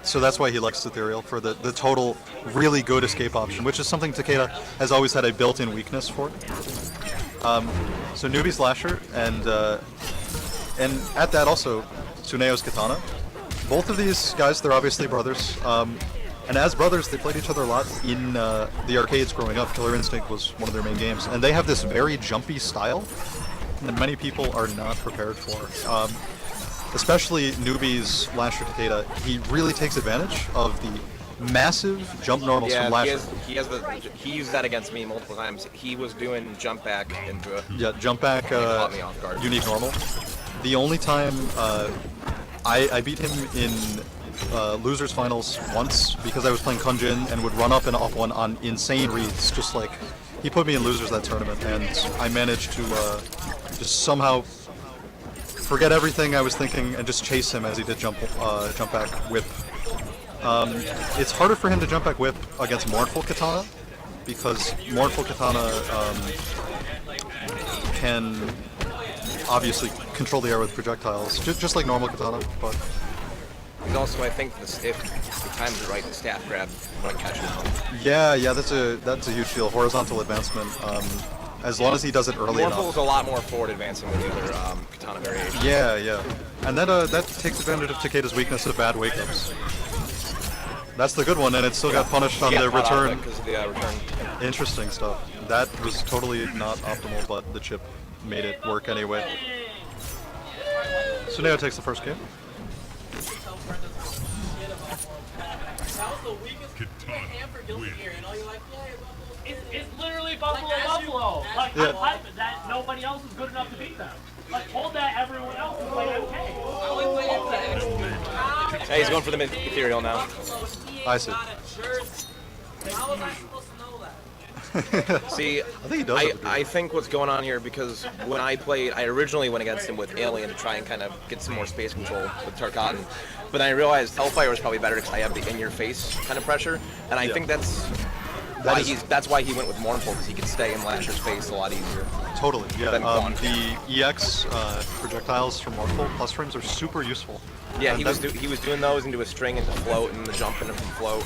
So that's why he likes Ethereal, for the total really good escape option, which is something Takeda has always had a built-in weakness for. So NeUby Slasher, and at that also, Sooneo's Kitana. Both of these guys, they're obviously brothers. And as brothers, they played each other a lot in the arcades growing up. Killer Instinct was one of their main games. And they have this very jumpy style that many people are not prepared for. Especially NeUby's Lasher Takeda, he really takes advantage of the massive jump normals from Lasher. He used that against me multiple times. He was doing jump back into it. Yeah, jump back, caught me off guard. unique normal. The only time I beat him in losers finals once because I was playing Kunjin and would run up and off one on insane reads, just like he put me in losers that tournament, and I managed to just somehow forget everything I was thinking and just chase him as he did jump back whip. It's harder for him to jump back whip against Mournful Kitana because Mournful Kitana can obviously control the air with projectiles, just like normal Kitana, but. And also, I think if the time's right, the staff grab might catch him. Yeah, that's a huge deal. Horizontal advancement. As long as he does it early enough. Mournful is a lot more forward advancing than the other Kitana variations. Yeah. And that takes advantage of Takeda's weakness of bad wake-ups. That's the good one, and it still got punished on the return. Because of the return. Interesting stuff. That was totally not optimal, but the chip made it work anyway. Sooneo takes the first game. It's literally Buffalo. Like, I'm hyping that nobody else is good enough to beat them. Like, hold that everyone else is playing MK. Hey, he's going for the ethereal now. I see. How was I supposed to know that? See, I think what's going on here, because when I played, I originally went against him with Alien to try and kind of get some more space control with Tarkatan, but then I realized Hellfire was probably better because I have the in-your-face kind of pressure, and I think that's why he went with Mournful, because he could stay in Lasher's face a lot easier. Totally, yeah. The EX projectiles from Mournful plus frames are super useful. Yeah, he was doing those into a string into float, and the jump into from float.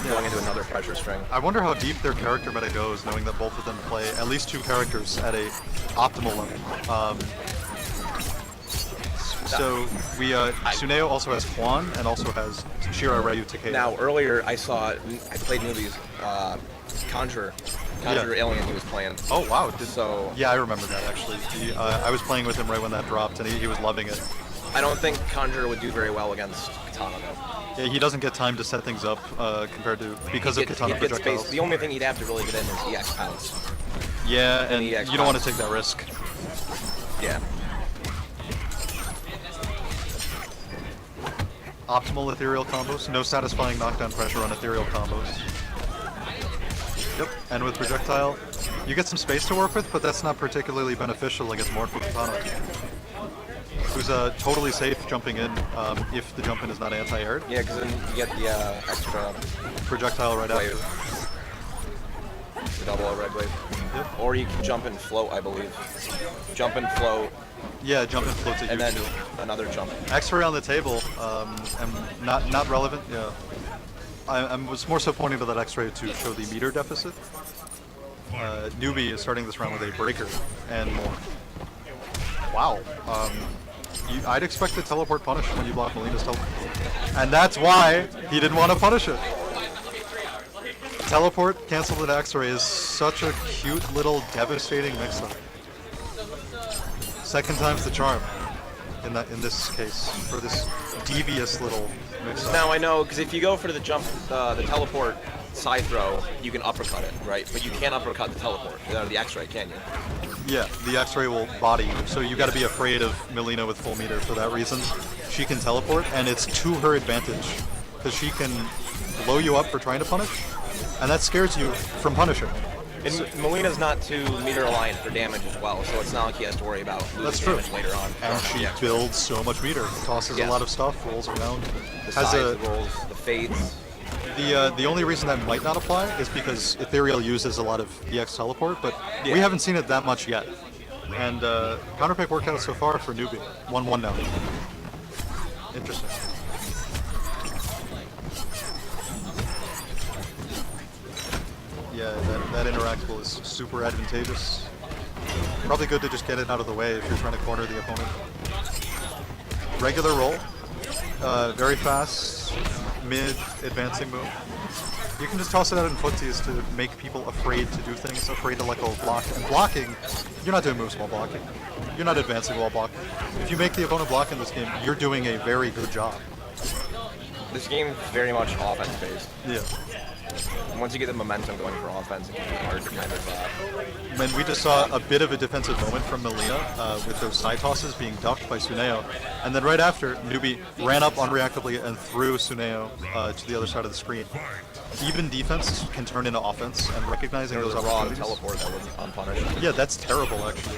Going into another pressure string. I wonder how deep their character meta goes, knowing that both of them play at least two characters at a optimal level. So Sooneo also has Quan and also has Shira Ryu Takeda. Now earlier I played NeUby's Conjurer Alien he was playing. Oh wow! Yeah, I remember that actually. I was playing with him right when that dropped, and he was loving it. I don't think Conjurer would do very well against Kitana though. Yeah, he doesn't get time to set things up compared to because of Kitana projectiles. The only thing he'd have to really get in is EX pounce. Yeah, and you don't want to take that risk. Yeah. Optimal ethereal combos, no satisfying knockdown pressure on ethereal combos. Yep, and with projectile, you get some space to work with, but that's not particularly beneficial against Mournful Kitana, who's totally safe jumping in if the jump in is not anti-aired. Yeah, because then you get the extra projectile right wave. after. The double red wave. Yep. Or you can jump and float, I believe. Jump and float. Yeah, jump and float's a huge and then deal. Another jump. X-ray on the table, not relevant. Yeah, I was more so pointing to that X-ray to show the meter deficit. NeUby is starting this round with a breaker and more. Wow. I'd expect a teleport punish when you block Mileena's teleport. And that's why he didn't want to punish it. Teleport, cancel the X-ray is such a cute little devastating mix-up. Second time's the charm in this case, for this devious little mix-up. Now I know, because if you go for the jump, the teleport side throw, you can uppercut it, right? But you can't uppercut the teleport, the X-ray, can you? Yeah, the X-ray will body you, so you got to be afraid of Mileena with full meter for that reason. She can teleport, and it's to her advantage, because she can blow you up for trying to punish, and that scares you from punishing. And Mileena's not too meter reliant for damage as well, so it's not like he has to worry about losing damage later on. And she builds so much meter, tosses a lot of stuff, rolls around. The sides, the rolls, the fades. The only reason that might not apply is because Ethereal uses a lot of EX teleport, but we haven't seen it that much yet. And counterpick worked out so far for NeUby. 1-1 now. Interesting. interactable is super advantageous. Probably good to just get it out of the way if you're trying to corner the opponent. Regular roll, very fast, mid advancing move. You can just toss it out in footsies to make people afraid to do things, afraid to let go of block. And blocking, you're not doing moves while blocking. You're not advancing while blocking. If you make the opponent block in this game, you're doing a very good job. This game is very much offense-based. Yeah. Once you get the momentum going for offense, it can be hard to kind of... And we just saw a bit of a defensive moment from Mileena with those side tosses being ducked by Sooneo. And then right after, NeUby ran up unreactably and threw Sooneo to the other side of the screen. Even defense can turn into offense, and recognizing those opportunities. Raw teleport that was unpunished. Yeah, that's terrible, actually.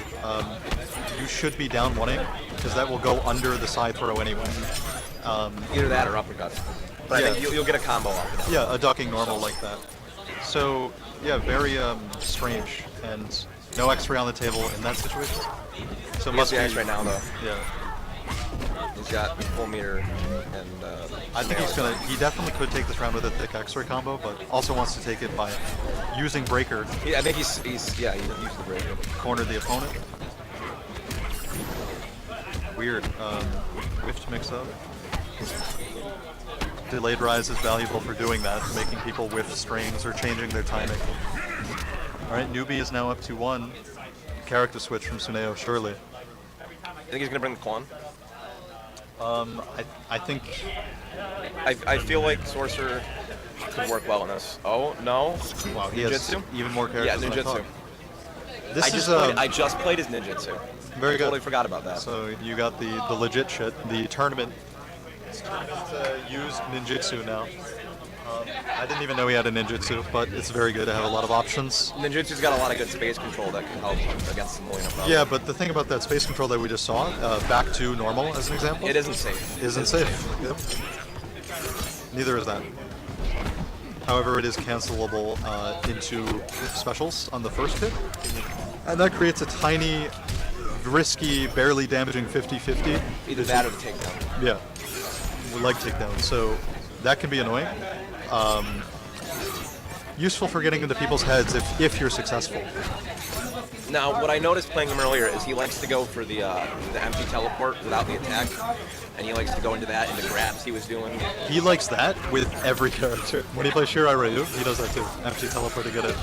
You should be down 1-ing, because that will go under the side throw anyway. Either that or uppercut. But Yeah. I think you'll get a combo off of that. Yeah, a ducking normal like that. So, yeah, very strange, and no X-ray on the table in that situation. So He must has the be X right now, though. Yeah, He's got full meter, and I think he definitely could take this round with a thick X-ray combo, but also wants to take it by using breaker, I think he's he used the breaker. corner the opponent. Weird. Whiffed mix-up. Delayed rise is valuable for doing that, making people whiff strings or changing their timing. Alright, NeUby is now up to 1. Character switch from Sooneo, surely. I think he's gonna bring the Quan. I think... I feel like Sorcerer could work well in this. Oh, no. Wow, he has Ninjutsu? even more Yeah, characters than I Ninjutsu. thought. This is I just played his Ninjutsu. very good. Totally forgot about that. So you got the legit shit, the tournament. It's used ninjutsu now. I didn't even know he had a ninjutsu, but it's very good to have a lot of options. Ninjutsu's got a lot of good space control that can help against the Mileena problem. Yeah, but the thing about that space control that we just saw, back to normal as an example, It isn't safe. isn't safe. Yep. Neither is that. However, it is cancelable into specials on the first hit, and that creates a tiny, risky, barely damaging 50-50. Either that or the takedown. Yeah, leg takedown. So that can be annoying. Useful for getting into people's heads if you're successful. Now, what I noticed playing him earlier is he likes to go for the empty teleport without the attack, and he likes to go into that, into grabs he was doing. He likes that with every character. When he plays Shirai Ryu, he does that too. Empty teleport to get it.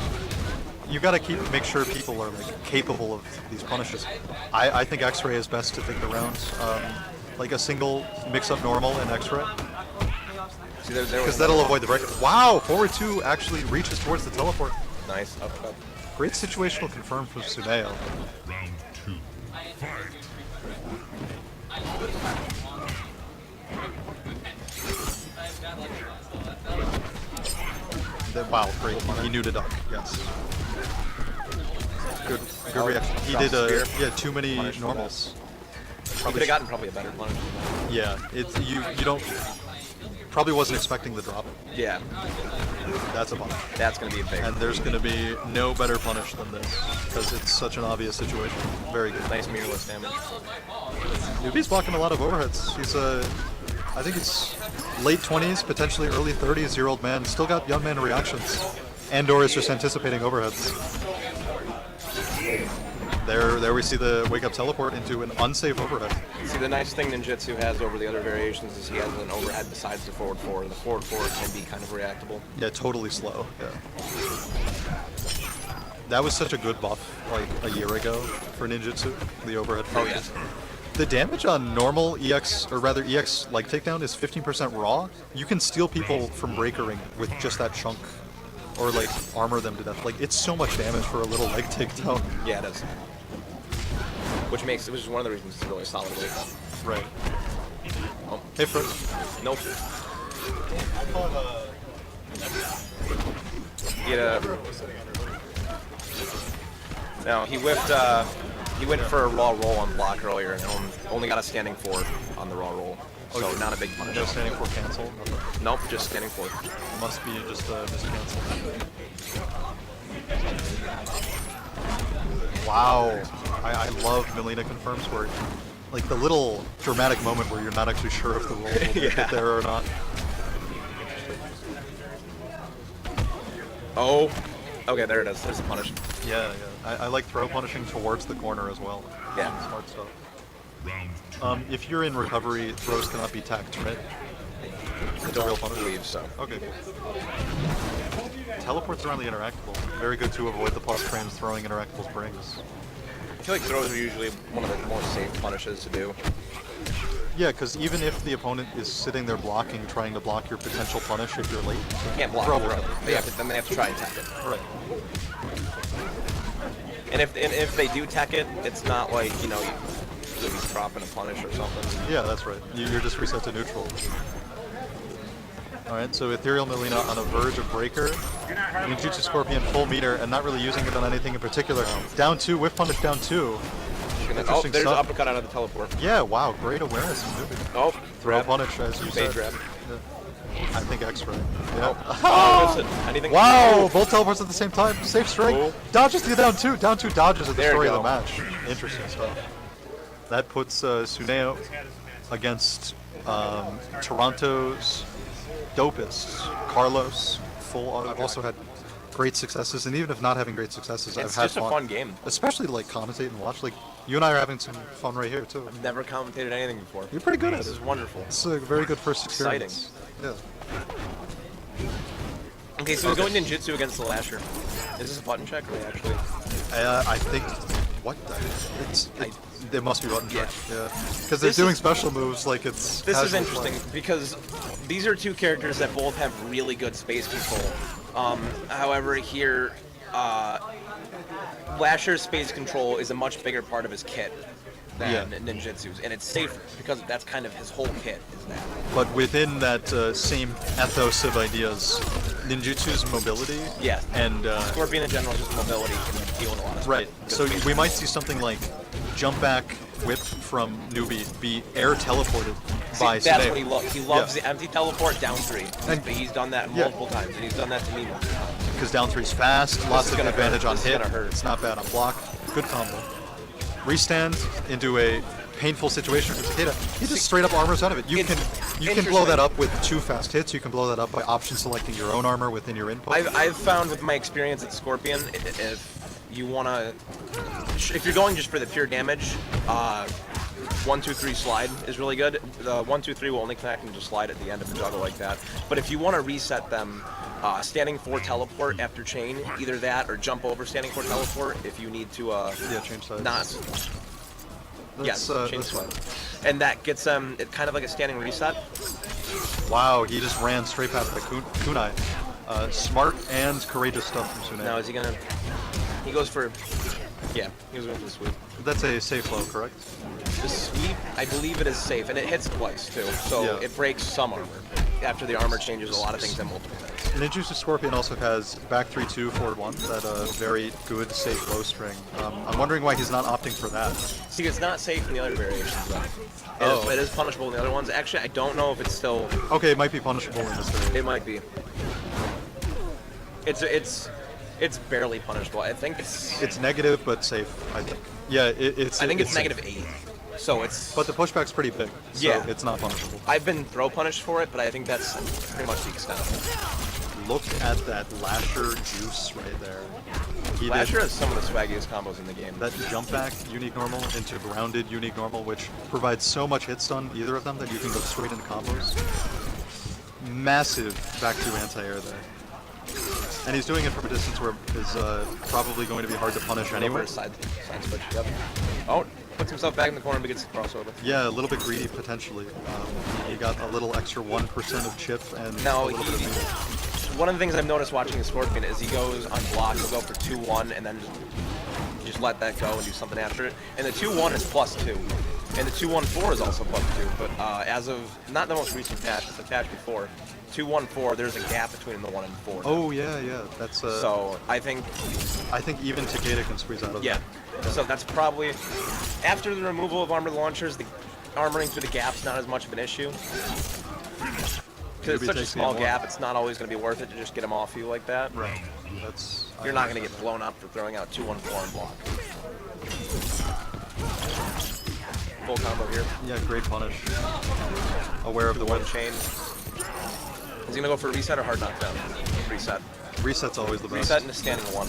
You gotta make sure people are like capable of these punishes. I think X-ray is best to take the round. Like a single mix-up normal and X-ray. Because that'll avoid the break. Wow, forward 2 actually reaches towards the teleport. Nice. Up. Great situational confirm from Sooneo. Round 2. Fight. Wow, great. He knew to duck. Yes. Good reaction. He Drop did spear. too many Punish. normals. He could have gotten probably a better punish. Yeah, it's you don't probably wasn't expecting the drop. Yeah, That's a punish. that's going to be a big. And there's going to be no better punish than this because it's such an obvious situation. Very good. Nice mirrorless damage. NeUby's blocking a lot of overheads. He's I think it's late 20s, potentially early 30s year old man. Still got young man reactions. Andor is just anticipating overheads. There we see the wake up teleport into an unsafe overhead. See, the nice thing Ninjutsu has over the other variations is he has an overhead besides the forward 4. The forward 4 can be kind of reactable. Yeah, totally slow. Yeah. That was such a good buff like a year ago for Ninjutsu, the overhead. Oh yeah. The damage on normal EX, or rather EX leg takedown is 15% raw. You can steal people from breakering with just that chunk, or like armor them to death. Like it's so much damage for a little leg takedown. Yeah, it does. Which is one of the reasons it's really a solid wake up. Right. Oh, Hey, Fred. nope. Now he whipped. He went for a raw roll on block earlier and only got a standing 4 on the raw roll. So not a big punish. No standing for cancel. Nope, just standing 4. Must be just a miscancel. Wow. I love Mileena confirms where, like the little dramatic moment where you're not actually sure if the roll will hit there or not. Oh, Okay, there it is. There's the punish. Yeah, yeah. I like throw punishing towards the corner as well. Yeah. Smart stuff. Round 2. If you're in recovery, throws cannot be tacked, right? I It's a real don't punish. believe so. Okay, cool. Teleports around the interactable. Very good to avoid the plus frames throwing interactables brings. I feel like throws are usually one of the more safe punishes to do. Yeah, because even if the opponent is sitting there blocking, trying to block your potential punish if you're late. You can't block throw the it. throw. Then they have to try and tech it. Right. And if they do tech it, it's not like, you know, you'll be dropping a punish or something. Yeah, that's right. You're just reset to neutral. Alright, so Ethereal Mileena on the verge of breaker. Ninjutsu Scorpion full meter and not really using it on anything in particular. Down 2, whiff punish down 2. Oh, Interesting there's an stuff. uppercut out of the teleport. Yeah, wow, great awareness from NeUby. Oh, Throw grab. punish, as you Fade said. grab. I think X-ray. Yeah. Oh, listen. Anything? Wow, both teleports at the same time. Safe string. Oh. Dodges to down 2. Down 2 dodges at the There story you of the go. match. Interesting stuff. That puts Sooneo against Toronto's dopest, Carlos. I've also had great successes, and even if not having great successes, It's I've had just a fun game. Especially to like commentate and watch. Like you and I are having some fun right here too. Never commentated anything before. You're pretty good at This it. is wonderful. It's a very good first Exciting. experience. Yeah. Okay, so he's going ninjutsu against the Lasher. Is this a button check or actually? I think what? It must be button check. Yeah. Because they're This doing is- special moves like it's. This is casual interesting play. because these are two characters that both have really good space control. However, here, Lasher's space control is a much bigger part of his kit than ninjutsu's, and it's safer because that's kind of his whole kit. Is that? But within that same ethos of ideas, ninjutsu's mobility. Yeah. And Scorpion in general, just mobility can deal in a lot of right. space. So we might see something like jump back whip from NeUby be air teleported by That's Sooneo. what he loves. He loves the empty teleport down 3. And- But he's done that Yeah. multiple times, and he's done that to me multiple times. Because down 3's fast, lots is of gonna advantage hurt. on This is hit. gonna hurt. It's not bad on block. Good combo. Restand into a painful situation for Takeda. He just straight up armors out of it. You It's can blow interesting. that up with 2 fast hits. You can blow that up by option selecting your own armor within your input. I've found with my experience at Scorpion, if you wanna, if you're going just for the pure damage, 1, 2, 3 slide is really good. The 1, 2, 3 will only connect and just slide at the end of the juggle like that. But if you want to reset them, standing 4 teleport after chain, either that or jump over standing 4 teleport if you need to. Yeah, change sides. Not. Yes, change that's fine. and that gets them kind of like a standing reset. Wow, he just ran straight past the kunai. Smart and courageous stuff from Sooneo. Now is he gonna? He goes for. Yeah, he was going for the sweep. That's a safe flow, correct? The sweep, I believe it is safe, and it hits twice too, so Yeah. it breaks some armor. After the armor changes a lot of things in multiple things. Ninjutsu Scorpion also has back 3-2, forward 1, that very good, safe low string. I'm wondering why he's not opting for that. See, it's not safe in the other variations though. Oh. It is punishable in the other ones. Actually, I don't know if it's still. Okay, it might be punishable in this variation. It might be. It's barely punishable. I think it's. It's negative, but safe, I think. Yeah, it's. I think it's safe. -8. So it's. But the pushback's pretty big, so Yeah. it's not punishable. I've been throw punished for it, but I think that's pretty much the extent of Look at that Lasher juice right there. it. He Lasher did has some of the swaggiest combos in the game. that jump back unique normal into grounded unique normal, which provides so much hit stun, either of them, that you can go straight into combos. Massive back to anti-air there. And he's doing it from a distance where is probably going to be hard to punish Anywhere anyway. side switch. Yep. Oh, puts himself back in the corner but gets the crossover. Yeah, a little bit greedy potentially. He got a little extra 1% of chip and Now, a little bit of meter. one of the things I've noticed watching the Scorpion is he goes on block, he'll go for 2-1 and then just let that go and do something after it. And the 2-1 is +2. And the 2-1-4 is also +2. But as of, not the most recent patch, but the patch before, 2-1-4, there's a gap between the 1 and 4. Oh yeah, that's So I think, even Takeda can squeeze out of yeah. that. So that's probably, after the removal of armored launchers, the armoring through the gap's not as much of an issue. Because it's NeUby such a takes the small M1. gap, it's not always going to be worth it to just get them off you like that. Right. That's You're not going to get blown up for throwing out 2-1-4 and block. Full combo here. Yeah, great punish. Aware of the One one. chain. Is he going to go for a reset or hard knockdown? reset. Reset's always the best. Reset into standing 1.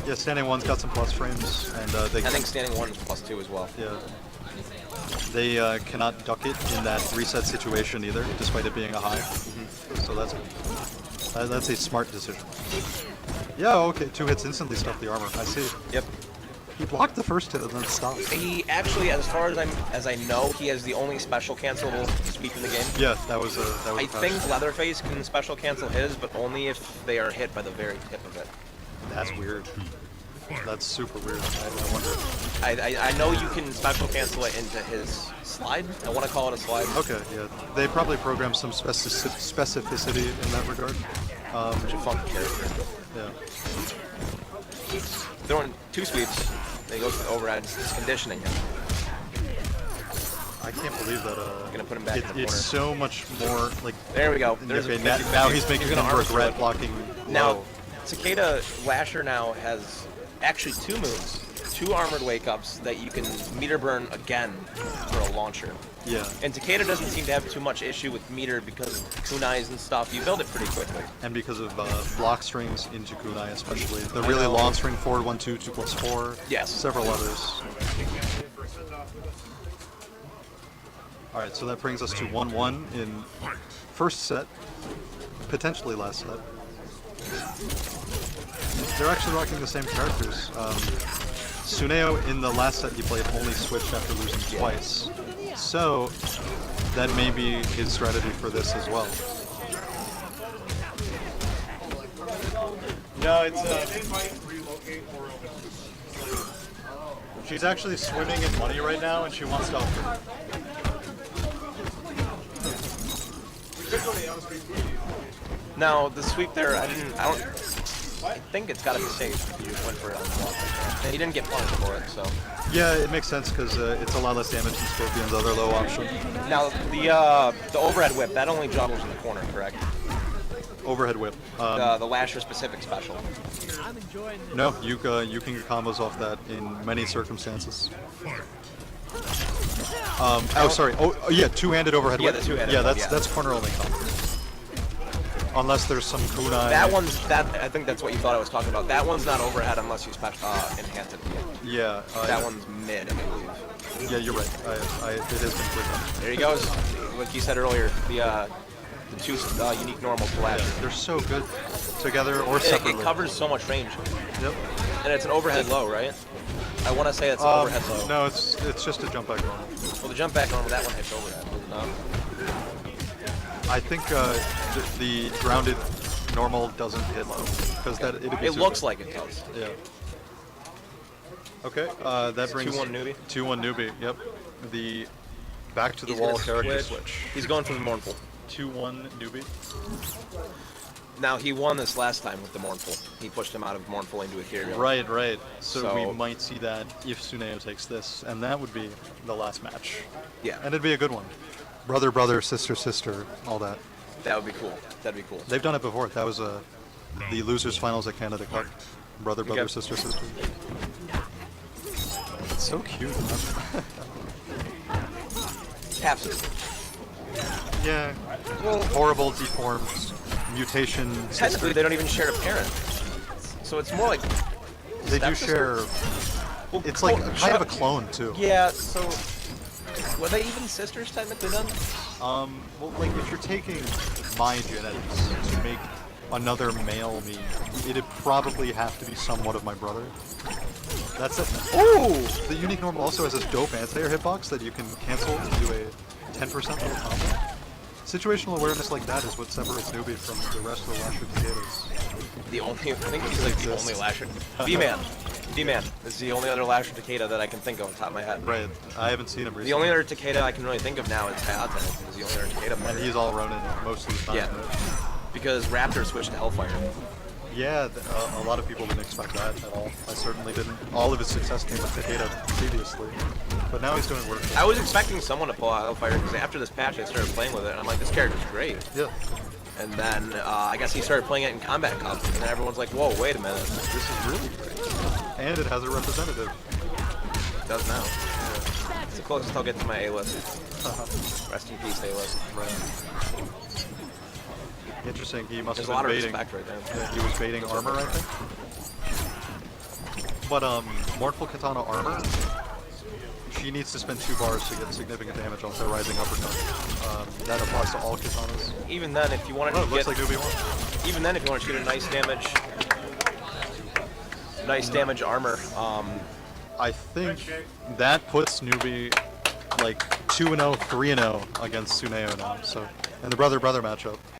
Yeah, standing 1's got some plus frames, and they I think standing 1 is +2 as well. yeah. They cannot duck it in that reset situation either, despite it being a high. So that's a smart decision. Yeah, okay, 2 hits instantly stuff the armor. I see. Yep. He blocked the first hit and then stopped. He actually, as far as I know, he has the only special cancelable sweep in the game. Yeah, that was I think Leatherface can special cancel his, but only if they are hit by the very tip of it. That's weird. That's super weird. I wonder. I know you can special cancel it into his slide. I want to call it a slide. Okay, yeah. They probably programmed some specificity in that regard. Which is a funky character. Yeah. Throwing 2 sweeps, then he goes to the overhead. It's conditioning him. I can't believe that. Gonna put him back in the corner. It's so much more like. There we go. Okay, now he's making him regret blocking. Now, low. Takeda Lasher now has actually 2 moves, 2 armored wake-ups that you can meter burn again for a launcher. Yeah. And Takeda doesn't seem to have too much issue with meter because of kunais and stuff. You build it pretty quickly. And because of block strings into kunai especially. The really long string forward 1-2, 2+4. Yes. Several others. Alright, so that brings us to 1-1 in first set. Potentially last set. They're actually rocking the same characters. Sooneo in the last set he played only switched after losing twice. So that may be his strategy for this as well. No, it's she's actually swimming in money right now and she wants to help her. Now the sweep there, I think it's got to be safe if you just went for it on the block. And he didn't get punished for it, so. Yeah, it makes sense because it's a lot less damage than Scorpion's other low option. Now the overhead whip, that only juggles in the corner, correct? Overhead whip. The Lasher specific special. No, you can get combos off that in many circumstances. Oh, sorry. Oh, yeah, two-handed overhead whip. Yeah, the two-handed. Yeah, that's corner only combo. Unless there's some kunai. I think that's what you thought I was talking about. That one's not overhead unless you special enhance it. Yeah. That one's mid, I believe. Yeah, you're right. It has been cleared up. There he goes. Like you said earlier, the 2 unique normals to Lasher. Yeah, they're so good together or separately. It covers so much range. Yep. And it's an overhead low, right? I want to say it's an overhead low. No, it's just a jump back normal. Well, the jump back normal, that one hits overhead. No. I think the grounded normal doesn't hit low because it looks like it does. Yeah. Okay, that brings 2-1 NeUby. 2-1 NeUby. Yep. The back to the wall character switch. He's going for the mournful. 2-1 NeUby. Now he won this last time with the mournful. He pushed him out of mournful into ethereal. Right. So we might see that if Sooneo takes this, and that would be the last match. Yeah. And it'd be a good one. Brother, sister, all that. That would be cool. That'd be cool. They've done it before. That was the losers finals at Canada Cup. Brother, sister. It's so cute. Half sister. Yeah. Well, horrible, deformed, mutation. Technically, sister. they don't even share a parent. So it's more like they do share. Well, it's like kind of a clone too. Yeah. So were they even sisters technically then? Well, like if you're taking my genetics to make another male me, it'd probably have to be somewhat of my brother. That's it. Oh! The unique normal also has this dope anti-air hitbox that you can cancel to do a 10% little combo. Situational awareness like that is what separates NeUby from the rest of the Lasher Takedas. I think he's like the only Lasher. D-Man is the only other Lasher Takeda that I can think of on top of my head. Right. I haven't seen him recently. The only other Takeda I can really think of now is Hayate. Is the only other Takeda player. And he's all Ronin most of the time. Yeah. Because Raptor switched to Hellfire. Yeah, a lot of people didn't expect that at all. I certainly didn't. All of his success came with Takeda previously. But now he's doing work. I was expecting someone to pull out Hellfire because after this patch I started playing with it and I'm like, this character's great. Yeah. And then I guess he started playing it in Combat Cup and then everyone's like, whoa, wait a minute, this is really great. And it has a representative. It does now. Yeah. It's the closest I'll get to my A-list. Rest in peace, A-list. Right. Interesting. He must There's a have lot been of baiting. respect right there. Yeah, he was baiting armor, I think. But Mournful Kitana armor, she needs to spend 2 bars to get significant damage off their rising uppercut. That applies to all Kitanas. Even then, if you wanted Oh, to looks get, like NeUby won. even then, if you wanted to get a nice damage armor, I think that puts NeUby like 2-0, 3-0 against Sooneo now. So, in the brother-brother matchup.